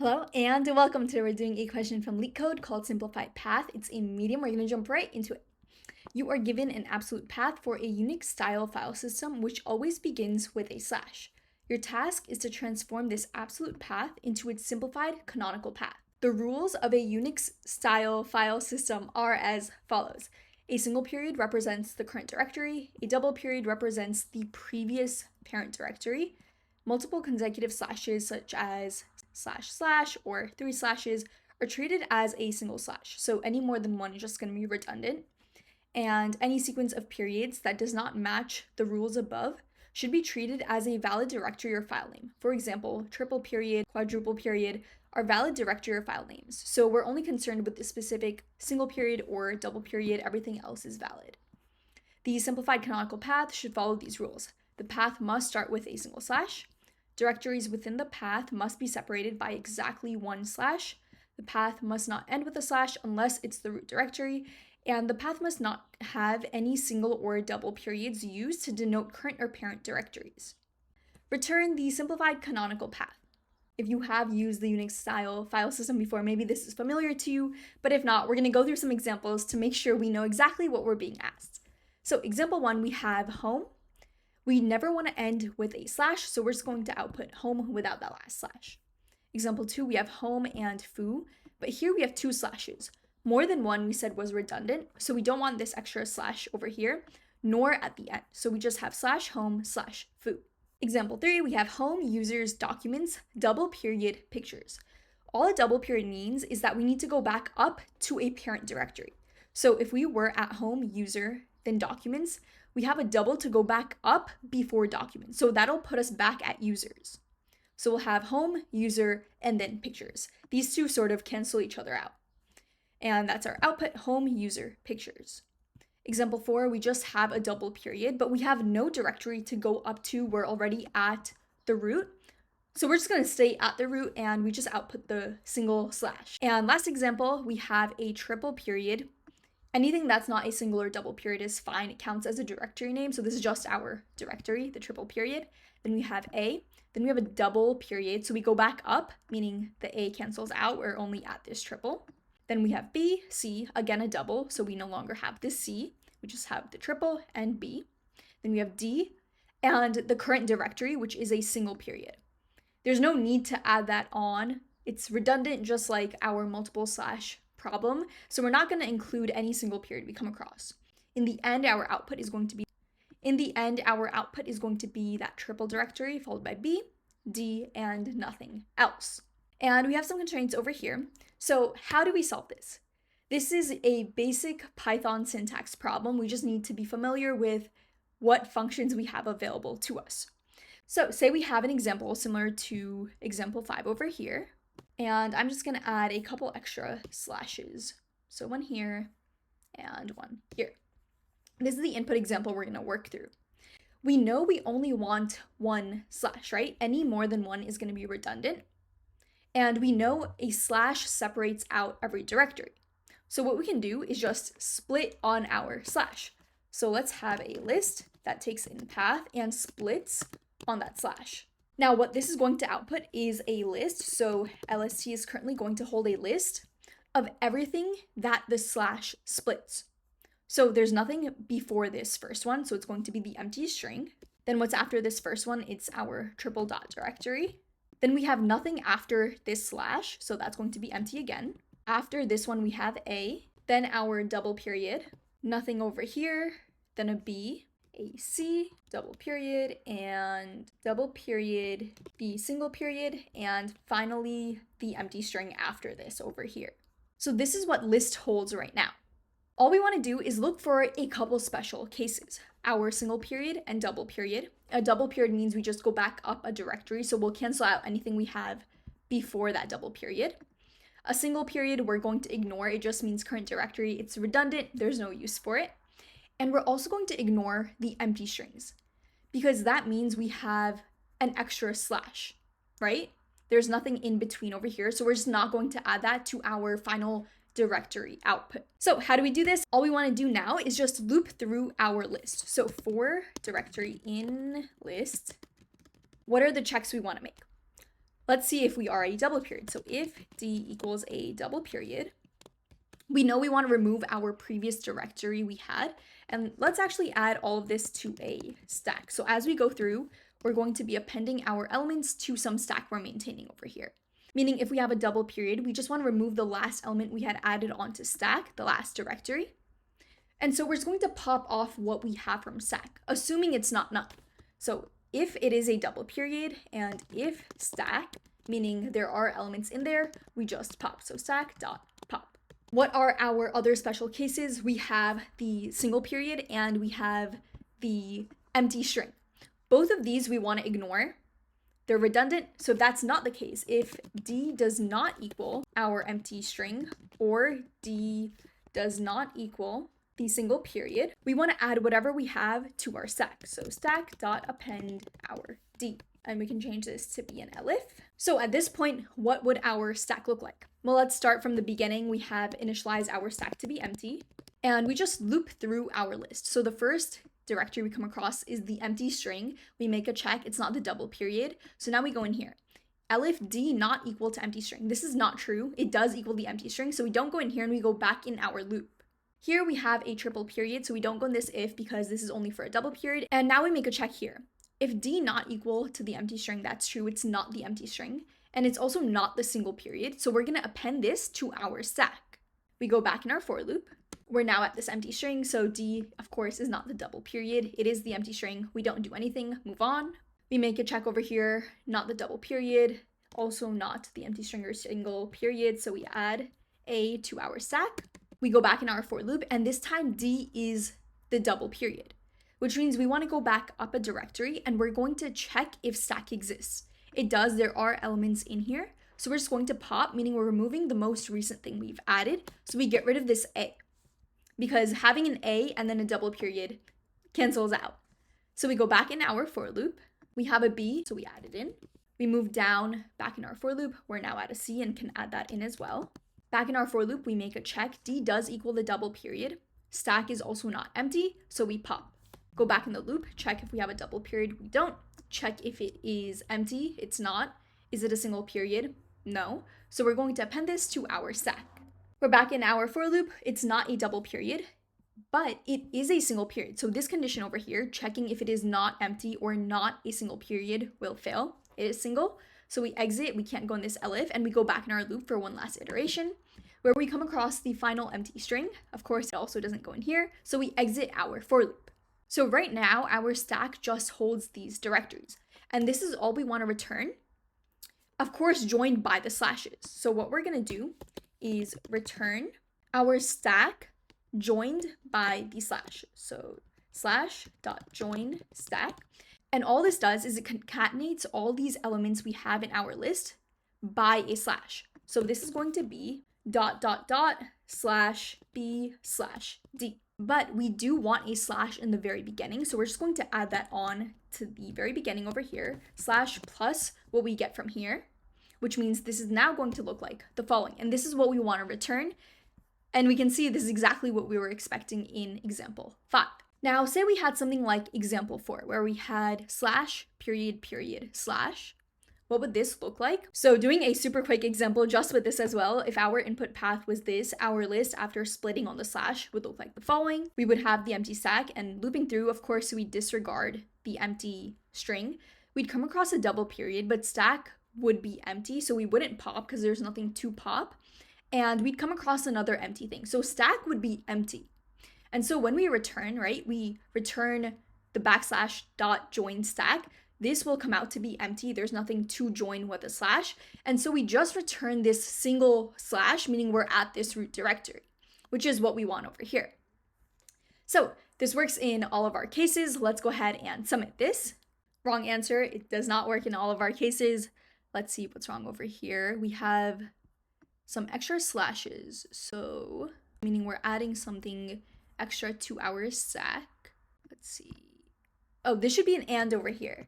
Hello and welcome. Today we're doing a question from LeetCode called Simplified Path. It's a medium. We're going to jump right into it. You are given an absolute path for a Unix style file system which always begins with a slash. Your task is to transform this absolute path into its simplified canonical path. The rules of a Unix style file system are as follows. A single period represents the current directory. A double period represents the previous parent directory. Multiple consecutive slashes such as / or 3 slashes are treated as a single slash. So any more than one is just going to be redundant. And any sequence of periods that does not match the rules above should be treated as a valid directory or file name. For example, triple period, quadruple period are valid directory or file names. So we're only concerned with the specific single period or double period. Everything else is valid. The simplified canonical path should follow these rules. The path must start with a single slash. Directories within the path must be separated by exactly one slash. The path must not end with a slash unless it's the root directory, and the path must not have any single or double periods used to denote current or parent directories. Return the simplified canonical path. If you have used the Unix style file system before, maybe this is familiar to you, but if not, we're going to go through some examples to make sure we know exactly what we're being asked. So example 1, we have home. We never want to end with a slash, so we're just going to output home without that last slash. Example 2, we have home and foo, but here we have 2 slashes. More than one we said was redundant, so we don't want this extra slash over here, nor at the end. So we just have /home/foo. Example 3, we have home users documents, double period pictures. All a double period means is that we need to go back up to a parent directory. So if we were at home user, then documents, we have a double to go back up before documents. So that'll put us back at users. So we'll have home, user, and then pictures. These two sort of cancel each other out. And that's our output, home, user, pictures. Example 4, we just have a double period, but we have no directory to go up to. We're already at the root. So we're just going to stay at the root and we just output the single slash. And last example, we have a triple period. Anything that's not a single or double period is fine. It counts as a directory name. So this is just our directory, the triple period. Then we have A. Then we have a double period. So we go back up, meaning the A cancels out. We're only at this triple. Then we have B, C, again a double. So we no longer have this C. We just have the triple and B. Then we have D and the current directory, which is a single period. There's no need to add that on. It's redundant, just like our multiple slash problem. So we're not going to include any single period we come across. In the end, our output is going to be that triple directory followed by B, D, and nothing else. And we have some constraints over here. So how do we solve this? This is a basic Python syntax problem. We just need to be familiar with what functions we have available to us. So say we have an example similar to example 5 over here. And I'm just going to add a couple extra slashes. So one here and one here. This is the input example we're going to work through. We know we only want one slash, right? Any more than one is going to be redundant. And we know a slash separates out every directory. So what we can do is just split on our slash. So let's have a list that takes in path and splits on that slash. Now, what this is going to output is a list. So LST is currently going to hold a list of everything that the slash splits. So there's nothing before this first one. So it's going to be the empty string. Then what's after this first one? It's our triple dot directory. Then we have nothing after this slash. So that's going to be empty again. After this one, we have A, then our double period, nothing over here, then a B, a C, double period, and double period, the single period, and finally the empty string after this over here. So this is what list holds right now. All we want to do is look for a couple special cases, our single period and double period. A double period means we just go back up a directory, so we'll cancel out anything we have before that double period. A single period we're going to ignore. It just means current directory. It's redundant. There's no use for it. And we're also going to ignore the empty strings because that means we have an extra slash, right? There's nothing in between over here. So we're just not going to add that to our final directory output. So how do we do this? All we want to do now is just loop through our list. So for directory in list, what are the checks we want to make? Let's see if we are a double period. So if D equals a double period, we know we want to remove our previous directory we had. And let's actually add all of this to a stack. So as we go through, we're going to be appending our elements to some stack we're maintaining over here. Meaning if we have a double period, we just want to remove the last element we had added onto stack, the last directory. And so we're just going to pop off what we have from stack, assuming it's not null. So if it is a double period and if stack, meaning there are elements in there, we just pop. So stack dot pop. What are our other special cases? We have the single period and we have the empty string. Both of these we want to ignore. They're redundant. So if that's not the case, if D does not equal our empty string or D does not equal the single period, we want to add whatever we have to our stack. So stack dot append our D. And we can change this to be an elif. So at this point, what would our stack look like? Well, let's start from the beginning. We have initialized our stack to be empty, and we just loop through our list. So the first directory we come across is the empty string. We make a check, it's not the double period. So now we go in here. Elif D not equal to empty string. This is not true. It does equal the empty string. So we don't go in here and we go back in our loop. Here we have a triple period. So we don't go in this if because this is only for a double period. And now we make a check here. If D not equal to the empty string, that's true. It's not the empty string. And it's also not the single period. So we're going to append this to our stack. We go back in our for loop. We're now at this empty string. So D, of course, is not the double period. It is the empty string. We don't do anything. Move on. We make a check over here. Not the double period. Also not the empty string or single period. So we add A to our stack. We go back in our for loop. And this time D is the double period, which means we want to go back up a directory and we're going to check if stack exists. It does, there are elements in here. So we're just going to pop, meaning we're removing the most recent thing we've added. So we get rid of this A because having an A and then a double period cancels out. So we go back in our for loop. We have a B, so we add it in. We move down back in our for loop. We're now at a C and can add that in as well. Back in our for loop, we make a check. D does equal the double period. Stack is also not empty, so we pop. Go back in the loop, check if we have a double period. We don't. Check if it is empty. It's not. Is it a single period? No. So we're going to append this to our stack. We're back in our for loop. It's not a double period, but it is a single period. So this condition over here, checking if it is not empty or not a single period, will fail. It is single. So we exit. We can't go in this elif, and we go back in our loop for one last iteration where we come across the final empty string. Of course, it also doesn't go in here. So we exit our for loop. So right now, our stack just holds these directories. And this is all we want to return, of course, joined by the slashes. So what we're going to do is return our stack joined by the slash. So slash.join stack. And all this does is it concatenates all these elements we have in our list by a slash. So this is going to be ... slash B slash D. But we do want a slash in the very beginning. So we're just going to add that on to the very beginning over here, slash plus what we get from here, which means this is now going to look like the following. And this is what we want to return. And we can see this is exactly what we were expecting in example 5. Now, say we had something like example 4, where we had slash, period, period, slash. What would this look like? So doing a super quick example just with this as well, if our input path was this, our list after splitting on the slash would look like the following. We would have the empty stack and looping through, of course, we disregard the empty string. We'd come across a double period, but stack would be empty, so we wouldn't pop because there's nothing to pop. And we'd come across another empty thing. So stack would be empty. And so when we return, right, we return the backslash dot join stack. This will come out to be empty. There's nothing to join with a slash. And so we just return this single slash, meaning we're at this root directory, which is what we want over here. So this works in all of our cases. Let's go ahead and submit this. Wrong answer. It does not work in all of our cases. Let's see what's wrong over here. We have some extra slashes. So meaning we're adding something extra to our stack. Let's see. Oh, this should be an and over here.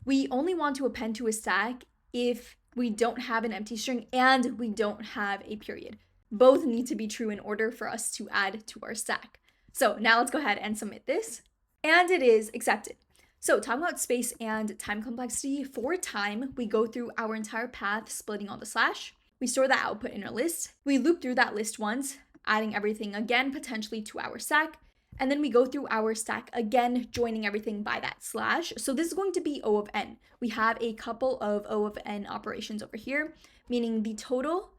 We only want to append to a stack if we don't have an empty string and we don't have a period. Both need to be true in order for us to add to our stack. So now let's go ahead and submit this. And it is accepted. So talking about space and time complexity, for time, we go through our entire path, splitting all the slash. We store that output in our list. We loop through that list once, adding everything again, potentially to our stack. And then we go through our stack again, joining everything by that slash. So this is going to be O of n. We have a couple of O of n operations over here, meaning the total,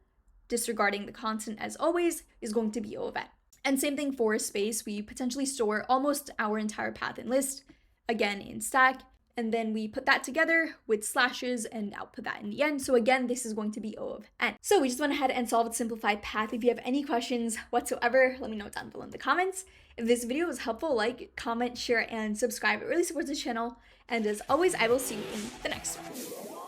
disregarding the constant as always, is going to be O of n. And same thing for space. We potentially store almost our entire path in list, again in stack, and then we put that together with slashes and output that in the end. So again, this is going to be O of n. So we just went ahead and solved simplified path. If you have any questions whatsoever, let me know down below in the comments. If this video was helpful, like, comment, share, and subscribe. It really supports the channel. And as always, I will see you in the next one.